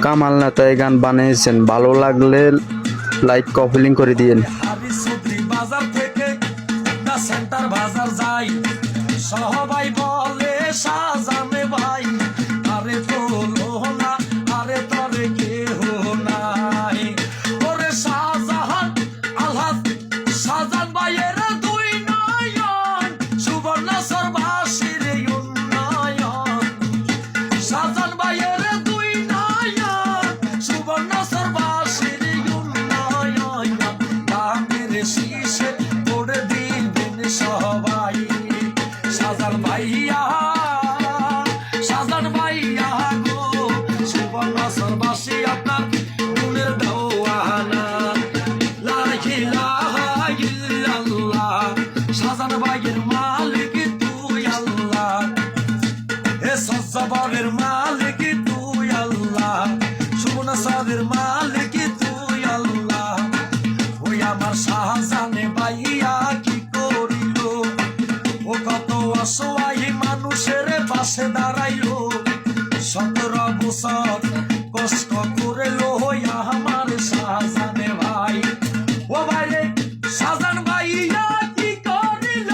কামাল নেতা এই গান বানিয়েছেন, ভালো লাগলে লাইক কপিলিং করে দিয়েন। বাজার থেকে সেন্টার বাজার যাই, সবাই বলে শাহজানে ভাই, আরে তোলো না, আরে তরে কেহ নাই। ওরে শাহজাহান আলহাজ শাহজাহান ভাইয়ের দুই নয়ন, সুবর্ণ সর্বাসীর উন্নয়ন। শাহজাহান ভাইয়ের দুই নয়ন, সুবর্ণ সর্বাসীর উন্নয়ন। কামের শীষে পড়ে দিবেন সবাই। শাহজাহান ভাইয়া, শাহজাহান ভাইয়া গো, সুবর্ণ সর্বাসী আপনার গুণের দেওয়ানা। লা ইলাহা ইল্লাল্লাহ, শাহজাহান ভাইয়ের মালিক তুই আল্লাহ, এ সজ্জাবারের মালিক তুই আল্লাহ, সুবর্ণ সাদের মালিক তুই আল্লাহ। ওই আমার শাহজাহানে ভাইয়া কি করিল, ও কত অসহায় মানুষের পাশে দাঁড়াইলো। 17 বছর কষ্ট করে লো আমার শাহজাহানে ভাই। ও ভাইরে শাহজাহান ভাইয়া কি করিল,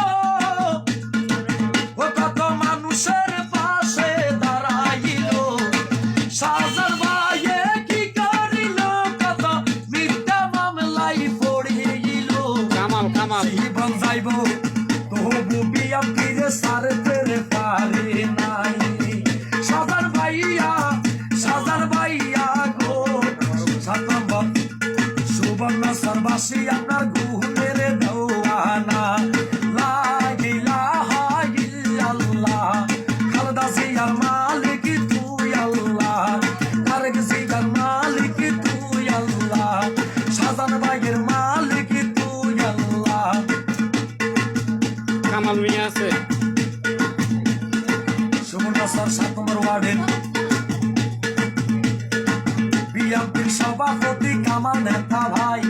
ও কত মানুষের পাশে দাঁড়াইল। শাহজাহান ভাইয়ে কি করিল, কত মিথ্যা মামলায় পড়িল। জীবন যাইব তবু বিয়াম ফিরে সারতে পারে নাই। শাহজাহান ভাইয়া, শাহজাহান ভাইয়া গো, সুবর্ণ সর্বাসী আপনার গুণের দেওয়ানা। লা ইলাহা ইল্লাল্লাহ, খালেদা জিয়ার মালিক তুই আল্লাহ, তারেক জিয়ার মালিক তুই আল্লাহ, শাহজাহান ভাইয়ের মালিক তুই আল্লাহ। কামাল মিয়া আছে সুবর্ণ সর 7 নম্বর ওয়ার্ডের বিএনপির সভাপতি কামাল নেতা ভাই।